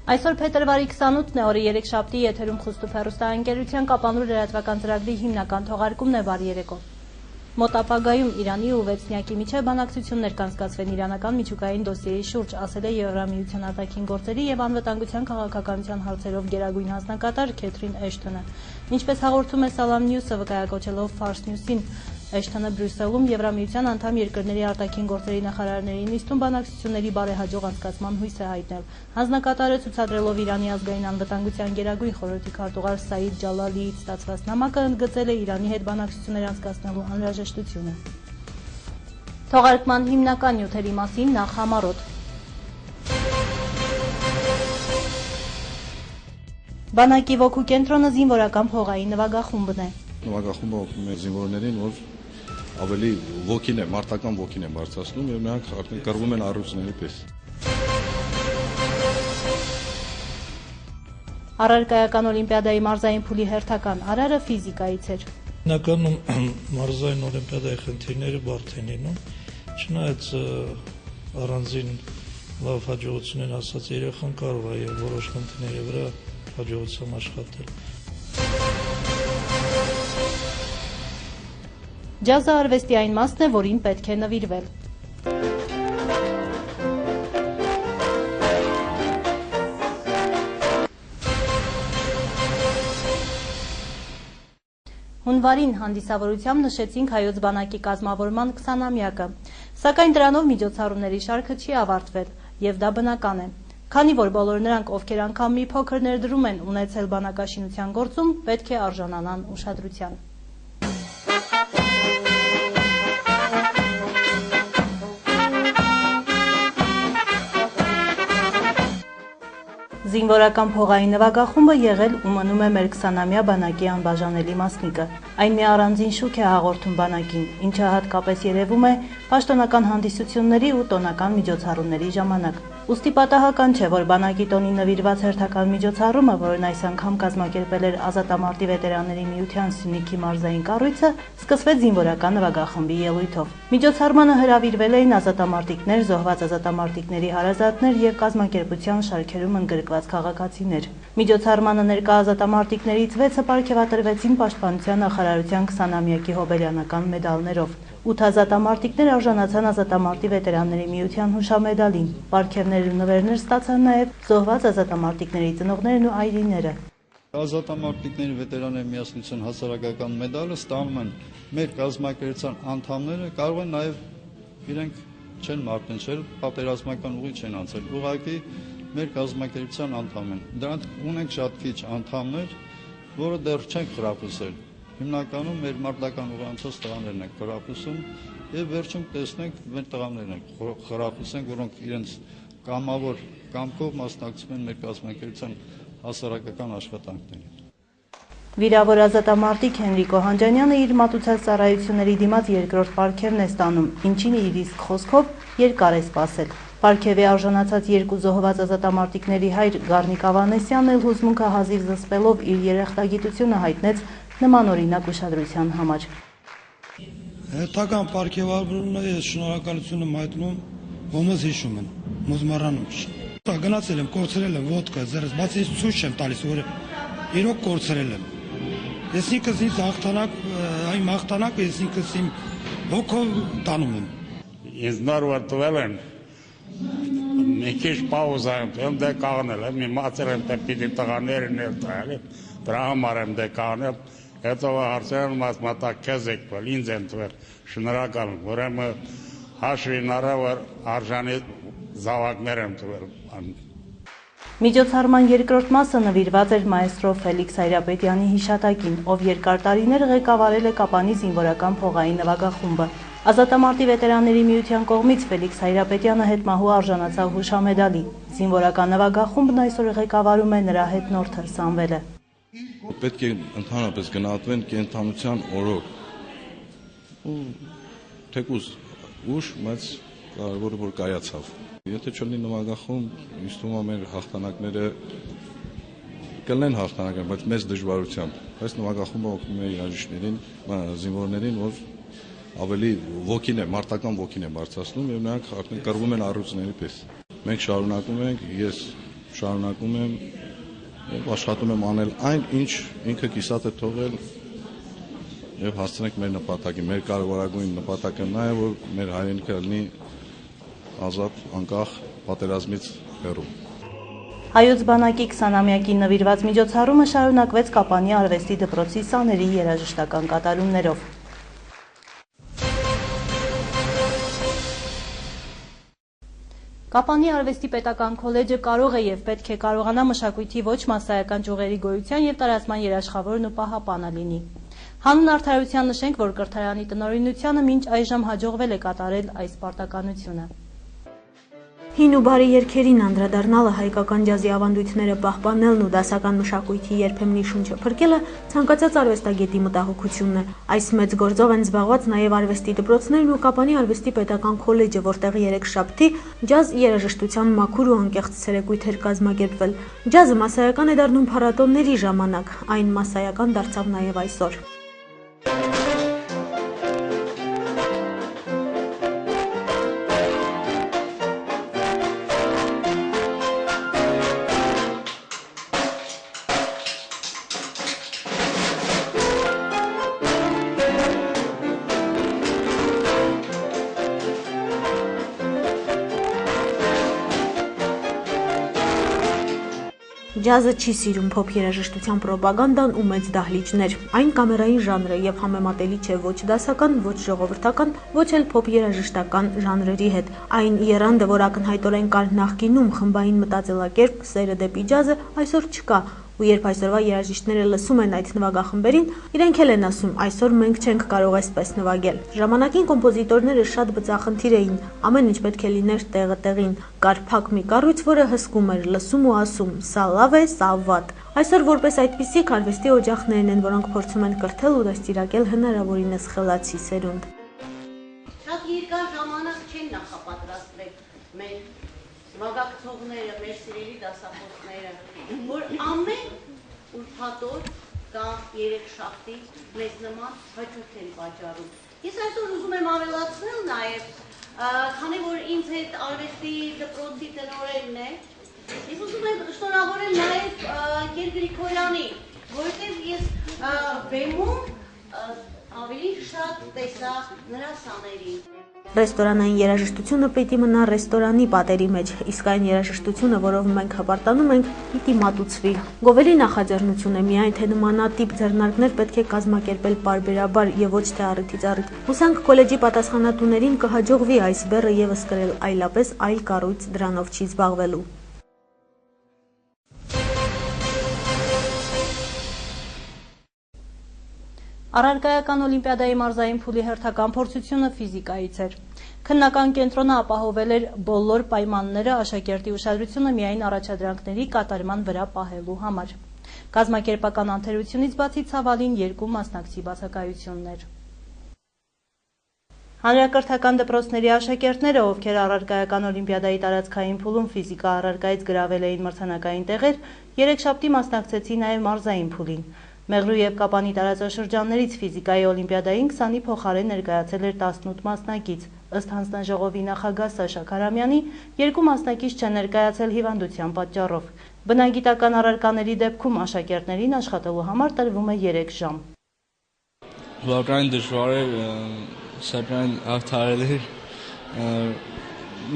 Այսօր փետրվարի 28-ն է, օրը երեքշաբթի, եթերում Խոստուփ հեռուստաընկերության կապանուր լրատվական ծրագրի հիմնական թողարկումն է, բարի երեկո։ Մոտ ապագայում Իրանի ու վեցնյակի միջև բանակցություններ կանցկացվեն իրանական միջուկային դոսիեի շուրջ, ասել է Եվրամիության արտաքին գործերի եւ անվտանգության քաղաքականության հարցերով գերագույն հանձնակատար Քեթրին Էշթոնը։ Ինչպես հաղորդում է Salam News-ը, վկայակոչելով Fars News-ին, Էշթոնը Բրյուսելում Եվրամիության անդամ երկրների արտաքին գործերի նախարարների նիստում բանակցությունների բարեհաջող անցկացման հույս է հայտնել։ Հանձնակատարը ցուցադրելով Իրանի ազգային անվտանգության գերագույն խորհրդի քարտուղար Սաիդ Ջալալիից ստացված նամակը, ընդգծել է Իրանի հետ բանակցություններ անցկացնելու անհրաժեշտությունը։ Թողարկման հիմնական նյութերի մասին նախ համառոտ։ Բանակի ոգու կենտրոնը զինվորական փողային նվագախումբն է։ Նվագախումբը օգնում է զինվորներին, որ ավելի ոգին է, մարտական ոգին է բարձրացնում եւ նրանք արդեն կռվում են առյուծների պես։ Առարկայական օլիմպիադայի մարզային փուլի հերթական արարը ֆիզիկայից էր։ Հիմնականում մարզային օլիմպիադայի խնդիրները բարդ են լինում, չնայած առանձին լավ հաջողություն են հասած երեխան կարող է եւ որոշ խնդիրների վրա հաջողությամբ աշխատել։ Ջազը արվեստի այն մասն է, որին պետք է նվիրվել։ Հունվարին հանդիսավորությամբ նշեցինք հայոց բանակի կազմավորման 20-ամյակը, սակայն դրանով միջոցառումների շարքը չի ավարտվել, եւ դա բնական է։ Քանի որ բոլոր նրանք, ովքեր անգամ մի փոքր ներդրում են ունեցել բանակաշինության գործում, պետք է արժանանան ուշադրության։ Զինվորական փողային նվագախումբը եղել ու մնում է մեր 20-ամյա բանակի անբաժանելի մասնիկը։ Այն մի առանձին շուք է հաղորդում բանակին, ինչը հատկապես երևում է պաշտոնական հանդիսությունների ու տոնական միջոցառումների ժամանակ։ Ուստի պատահական չէ, որ բանակի տոնին նվիրված հերթական միջոցառումը, որն այս անգամ կազմակերպել էր Ազատամարտի վետերանների միության Սյունիքի մարզային կառույցը, սկսվեց զինվորական նվագախմբի ելույթով։ Միջոցառմանը հրավիրվել էին ազատամարտիկներ, զոհված ազատամարտիկների հարազատներ եւ կազմակերպության շարքերում ընդգրկված քաղաքացիներ։ Միջոցառմանը ներկա ազատամարտիկներից 6-ը պարգևատրվեցին Պաշտպանության նախարարության 20-ամյակի հոբելյանական մեդալներով։ 8 ազատամարտիկներ արժանացան ազատամարտի վետերանների միության հուշամեդալին։ Պարգևներ ու նվերներ ստացան նաև զոհված ազատամարտիկների ծնողներն ու այրիները։ Ազատամարտիկների վետերանների միասնության հասարակական մեդալը ստանում են մեր կազմակերպության անդամները, կարող են նաև իրենք չեն մարտնչել, պատերազմական ուղի չեն անցել, ուղղակի մեր կազմակերպության անդամ են։ Դրանք ունենք շատ քիչ անդամներ, որը դեռ չեն խրախուսել։ Հիմնականում մեր մարտական ուղղանցած տղաներն են խրախուսում եւ վերջում տեսնենք մեր տղաներն են խրախուսենք, որոնք իրենց կամավոր կամքով մասնակցում են մեր կազմակերպության հասարակական աշխատանքներին։ Վիրավոր ազատամարտիկ Հենրիկո Հանջանյանը իր մատուցած ծառայությունների դիմաց երկրորդ պարգևն է ստանում, ինչին իր իսկ խոսքով երկար է սպասել։ Պարգևի արժանացած երկու զոհված ազատամարտիկների հայր Գառնիկ Ավանեսյանն էլ հուզմունքը հազիվ զսպելով իր երախտագիտությունը հայտնեց նմանօրինակ ուշադրության համար։ Հետական պարգևավորումը ես շնորհակալություն եմ հայտնում, ոմս հիշում են, մոզմարանում չի։ Գնացել եմ, կորցրել եմ ոդկա, ձեռս, բայց ես ցույց չեմ տալիս, որ իրոք կորցրել եմ։ Ես ինքս ինձ հաղթանակ, այն հաղթանակը ես ինքս իմ հոգով տանում եմ։ Ինձ նոր որ տվել են, մի քիչ պաուզա եմ դե կաղնել եմ, իմացել եմ թե պիտի տղաներն էլ տալ, դրա համար եմ դե կաղնել, հետո հարցերն մասմատա քեզ եք տվել, ինձ են տվել, շնորհակալ եմ, ուրեմն հաշվին առա, որ արժանի զավակներ եմ տվել։ Միջոցառման երկրորդ մասը նվիրված էր մայստրո Ֆելիքս Հայրապետյանի հիշատակին, ով երկար տարիներ ղեկավարել է Կապանի զինվորական փողային նվագախումբը։ Ազատամարտի վետերանների միության կողմից Ֆելիքս Հայրապետյանը հետմահու արժանացավ հուշամեդալի։ Զինվորական նվագախումբն այսօր ղեկավարում է նրա հետնորդը Սամվելը։ Պետք է ընդհանրապես գնահատվեն կենդանության օրոք։ Ու թեկուզ ուշ, բայց կարևորը որ կայացավ։ Եթե չլինի նվագախումբ, ինձ թվում է մեր հաղթանակները կլինեն հաղթանակներ, բայց մեծ դժվարությամբ։ Այս նվագախումբը օգնում է երաժիշտներին, զինվորներին, որ ավելի ոգին է, մարտական ոգին է բարձրացնում եւ նրանք արդեն կռվում են առյուծների պես։ Մենք շարունակում ենք, ես շարունակում եմ եւ աշխատում եմ անել այն, ինչ ինքը կիսատ է թողել եւ հասցնենք մեր նպատակին։ Մեր կարևորագույն նպատակը նա է, որ մեր հայրենիքը լինի ազատ, անկախ, պատերազմից հեռու։ Հայոց բանակի 20-ամյակին նվիրված միջոցառումը շարունակվեց Կապանի արվեստի դպրոցի սաների երաժշտական կատարումներով։ Կապանի արվեստի պետական քոլեջը կարող է եւ պետք է կարողանա մշակույթի ոչ մասսայական ճյուղերի գոյության եւ տարածման երաշխավորն ու պահապանը լինի։ Հանուն արդարության նշենք, որ կրթարանի տնօրինությանը մինչ այժմ հաջողվել է կատարել այս պարտականությունը։ Հին ու բարի երգերին անդրադառնալը, հայկական ջազի ավանդույթները պահպանելն ու դասական մշակույթի երբեմնի շունչը փրկելը ցանկացած արվեստագետի մտահոգությունն է։ Այս մեծ գործով են զբաղված նաև արվեստի դպրոցներն ու Կապանի արվեստի պետական քոլեջը, որտեղ երեքշաբթի ջազ երաժշտության մաքուր ու անկեղծ ցերեկույթ էր կազմակերպվել։ Ջազը մասսայական է դառնում փառատոնների ժամանակ, այն մասսայական դարձավ նաև այսօր։ Ջազը չի սիրում փոփ երաժշտության պրոպագանդան ու մեծ դահլիճներ։ Այն կամերային ժանր է եւ համեմատելի չէ ոչ դասական, ոչ ժողովրդական, ոչ էլ փոփ երաժշտական ժանրերի հետ։ Այն եռանդը, որ ակնհայտորեն կար նախկինում, խմբային մտածելակերպ, սերը դեպի ջազը, այսօր չկա։ Ու երբ այսօրվա երաժիշտները լսում են այդ նվագախմբերին, իրենք էլ են ասում, այսօր մենք չենք կարող այսպես նվագել։ Ժամանակին կոմպոզիտորները շատ բծախնդիր էին, ամեն ինչ պետք է լիներ տեղը տեղին։ Կար փակ մի կառույց, որը հսկում էր, լսում ու ասում, սա լավ է, սա վատ։ Այսօր որպես այդպիսի արվեստի օջախներն են, որոնք փորձում են կրթել ու դաստիարակել հնարավորինս խելացի սերունդ։ Շատ երկար ժամանակ չեն նախապատրաստվել մեր նվագակցողները, մեր սիրելի դասախոսները, որ ամեն ուրբաթօր կամ երեքշաբթի մեզ նման հաճույք են պատճառում։ Ես այսօր ուզում եմ ավելացնել նաև, քանի որ ինձ հետ արվեստի դպրոցի տնօրենն է, ես ուզում եմ շնորհավորել նաև ընկեր Գրիգորյանին, որովհետև ես բեմում ավելի շատ տեսա նրա սաներին։ Ռեստորանային երաժշտությունը պիտի մնա ռեստորանի պատերի մեջ, իսկ այն երաժշտությունը, որով մենք հպարտանում ենք, պիտի մատուցվի։ Գովելի նախաձեռնություն է միայն, թե նմանատիպ ձեռնարկներ պետք է կազմակերպել պարբերաբար եւ ոչ թե առիթից առիթ։ Հուսանք քոլեջի պատասխանատուներին կհաջողվի այս բեռը եւս կրել, այլապես այլ կառույց դրանով չի զբաղվելու։ Առարկայական օլիմպիադայի մարզային փուլի հերթական փորձությունը ֆիզիկայից էր։ Քննական կենտրոնը ապահովել էր բոլոր պայմանները աշակերտի ուշադրությունը միայն առաջադրանքների կատարման վրա պահելու համար։ Կազմակերպական անթերությունից բացի ցավալին 2 մասնակցի բացակայություններ։ Հանրակրթական դպրոցների աշակերտները, ովքեր առարկայական օլիմպիադայի տարածքային փուլում ֆիզիկա առարկայից գրավել էին մրցանակային տեղեր, երեքշաբթի մասնակցեցին նաև մարզային փուլին։ Մեղրու և Կապանի տարածաշրջաններից ֆիզիկայի օլիմպիադային 20-ի փոխարեն ներկայացել էր 18 մասնակից։ Ըստ հանձնաժողովի նախագահ Սաշա Քարամյանի, 2 մասնակից չեն ներկայացել հիվանդության պատճառով։ Բնագիտական առարկաների դեպքում աշակերտներին աշխատելու համար տրվում է 3 ժամ։ Բավականին դժվար էր, սակայն հաղթահարել էր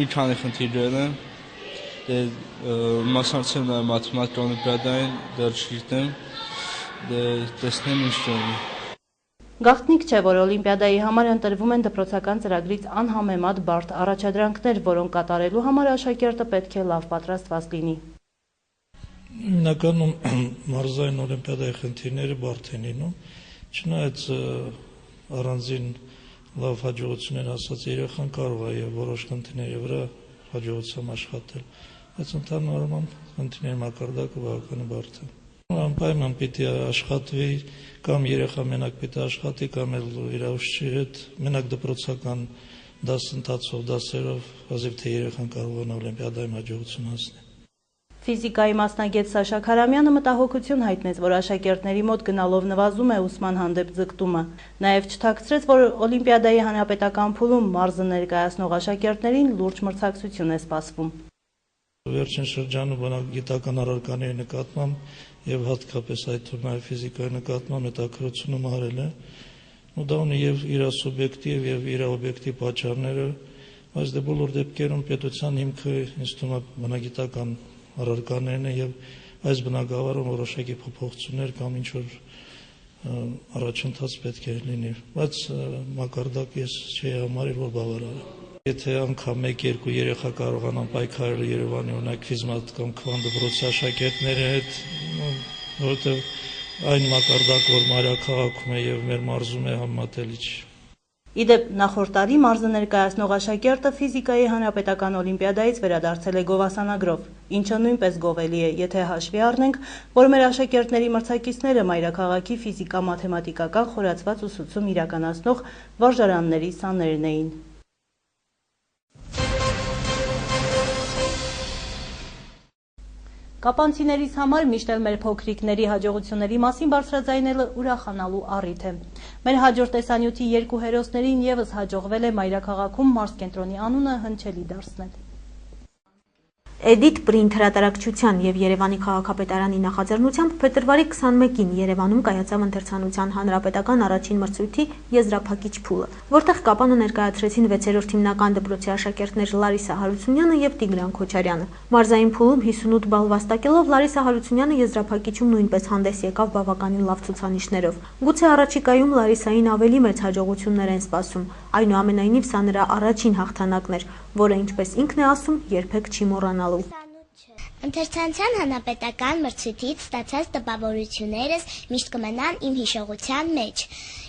մի քանի խնդիրներ են։ Մասնակցել եմ մաթեմատիկա օլիմպիադային, դեռ չգիտեմ, տեսնեմ ինչ կլինի։ Գաղտնիք չէ, որ օլիմպիադայի համար ընտրվում են դպրոցական ծրագրից անհամեմատ բարդ առաջադրանքներ, որոնք կատարելու համար աշակերտը պետք է լավ պատրաստված լինի։ Հիմնականում մարզային օլիմպիադայի խնդիրները բարդ են լինում, չնայած առանձին լավ հաջողություններ հասած երեխան կարող է եւ որոշ խնդիրների վրա հաջողությամբ աշխատել, բայց ընդհանրապես խնդիրների մակարդակը բավականին բարդ է։ Անպայման պիտի աշխատվի, կամ երեխա մենակ պիտի աշխատի, կամ էլ իր ուսուցչի հետ մենակ դպրոցական դասընթացով, դասերով, հազիվ թե երեխան կարողանա օլիմպիադայում հաջողություն հասնել։ Ֆիզիկայի մասնագետ Սաշա Քարամյանը մտահոգություն հայտնեց, որ աշակերտների մոտ գնալով նվազում է ուսման հանդեպ ձգտումը։ Նաև չթաքցրեց, որ օլիմպիադայի հանրապետական փուլում մարզը ներկայացնող աշակերտներին լուրջ մրցակցություն է սպասվում։ Վերջին շրջանում բնագիտական առարկաների նկատմամբ եւ հատկապես այդ թվում նաեւ ֆիզիկայի նկատմամբ հետաքրքրությունը մարել է։ Ու դա ունի եւ իր սուբյեկտիվ եւ իր օբյեկտիվ պատճառները, բայց դե բոլոր դեպքերում պետության հիմքը ինձ թվում է բնագիտական առարկաներն է եւ այս բնագավառում որոշակի փոփոխություններ կամ ինչ որ առաջընթաց պետք է լինի, բայց մակարդակ ես չի համարել, որ բավարար է։ Եթե անգամ 1-2 երեխա կարողանան պայքարել Երևանի օրինակ ֆիզմատ կամ քվան դպրոցի աշակերտների հետ, որովհետև այն մակարդակ, որ մայրաքաղաքում է եւ մեր մարզում է, համեմատելի չի։ Իդեպ նախորդ տարի մարզը ներկայացնող աշակերտը ֆիզիկայի հանրապետական օլիմպիադայից վերադարձել է գովասանագրով, ինչը նույնպես գովելի է, եթե հաշվի առնենք, որ մեր աշակերտների մրցակիցները մայրաքաղաքի ֆիզիկա-մաթեմատիկական խորացված ուսուցում իրականացնող վարժարանների սաներն էին։ Կապանցիներից համար միշտ էլ մեր փոքրիկների հաջողությունների մասին բարձրաձայնելը ուրախանալու առիթ է։ Մեր հաջորդ տեսանյութի երկու հերոսներին եւս հաջողվել է մայրաքաղաքում մարզկենտրոնի անունը հնչելի դարձնել։ Էդիթ Պրինտ հրատարակչության եւ Երևանի քաղաքապետարանի նախաձեռնությամբ փետրվարի 21-ին Երևանում կայացավ ընթերցանության հանրապետական առաջին մրցույթի եզրափակիչ փուլը, որտեղ կապանը ներկայացրեցին 6-րդ հիմնական դպրոցի աշակերտներ Լարիսա Հարությունյանը եւ Տիգրան Քոչարյանը։ Մարզային փուլում 58 բալ վաստակելով Լարիսա Հարությունյանը եզրափակիչում նույնպես հանդես եկավ բավականին լավ ցուցանիշներով։ Գուցե առաջիկայում Լարիսային ավելի մեծ հաջողություններ են սպասում, այնուամենայնիվ սա նրա առաջին հաղթանակն էր, որը ինչպես ինքն է ասում, երբեք չի մոռանալու։ Ընթերցանության հանրապետական մրցույթից ստացած տպավորություններս միշտ կմնան իմ հիշողության մեջ։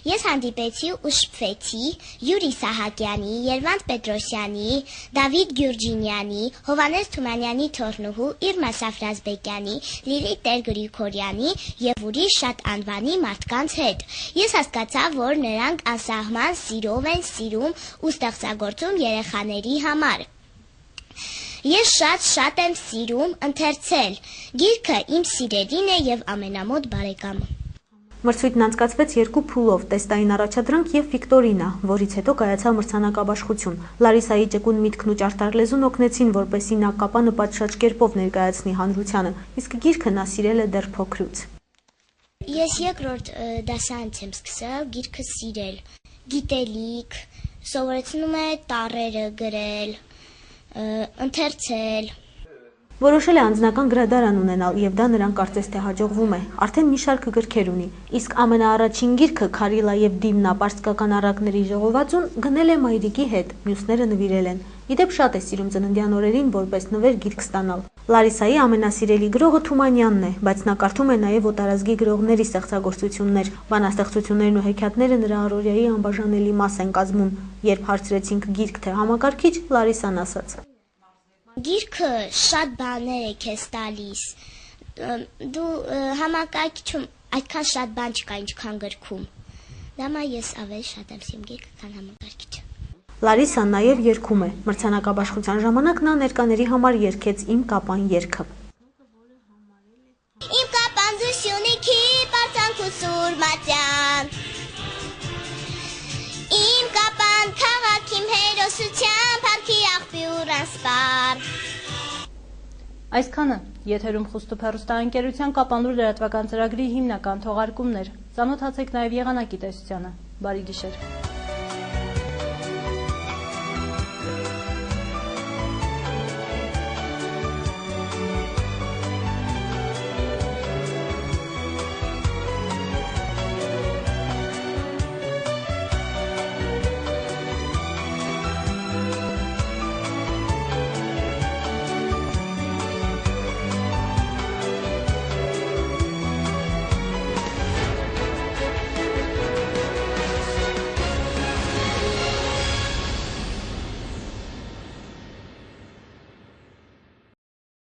Ես հանդիպեցի ու շփվեցի Յուրի Սահակյանի, Երվանդ Պետրոսյանի, Դավիթ Գյուրջինյանի, Հովհաննես Թումանյանի թոռնուհու Իրմա Սաֆրազբեկյանի, Լիլիթ Տեր-Գրիգորյանի եւ ուրիշ շատ անվանի մարդկանց հետ։ Ես հասկացա, որ նրանք անսահման սիրով են սիրում ու ստեղծագործում երեխաների համար։ Ես շատ եմ սիրում ընթերցել։ Գիրքը իմ սիրելին է եւ ամենամոտ բարեկամը։ Մրցույթն անցկացվեց երկու փուլով՝ տեստային առաջադրանք եւ վիկտորինա, որից հետո կայացավ մրցանակաբաշխություն։ Լարիսայի ճկուն միտքն ու ճարտար լեզուն օգնեցին, որպեսզի նա կապանը պատշաճ կերպով ներկայացնի հանրությանը, իսկ գիրքը նա սիրել է դեռ փոքրուց։ Ես երկրորդ դասանց եմ սկսել գիրքը սիրել։ Գիտելիք, սովորեցնում է տառերը գրել, ընթերցել։ Որոշել է անձնական գրադարան ունենալ եւ դա նրան կարծես թե հաջողվում է։ Արդեն մի շարք գրքեր ունի, իսկ ամենաառաջին գիրքը Քարիլա եւ Դիմնա պարսկական առակների ժողովածուն գնել է մայրիկի հետ, մյուսները նվիրել են։ Իդեպ շատ է սիրում ծննդյան օրերին որպես նվեր գիրք ստանալ։ Լարիսայի ամենասիրելի գրողը Թումանյանն է, բայց նա կարդում է նաեւ օտարազգի գրողների ստեղծագործություններ։ Բանաստեղծություններն ու հեքիաթները նրա առօրյայի անբաժանելի մաս են կազմում։ Երբ հարցրեցինք գիրք թե համակարգիչ, Լարիսան ասաց. Գիրքը շատ բաներ է քեզ տալիս։ Դու համակարգիչում այդքան շատ բան չկա, ինչքան գրքում։ Դամա ես ավելի շատ եմ սիրում գիրքը, քան համակարգիչը։ Լարիսան նաև երգում է։ Մրցանակաբաշխության ժամանակ նա ներկաների համար երգեց Իմ կապան երգը։ Իմ կապան դու Սյունիքի պարծանք ու Սուրմատյան։ Իմ կապան քաղաք իմ հերոսության փառքի աղբյուր անսպար։ Այսքանը եթերում Խուստուփ հեռուստաընկերության Կապանուր լրատվական ծրագրի հիմնական թողարկումներ։ Ծանոթացեք նաև եղանակի տեսությանը։ Բարի գիշեր։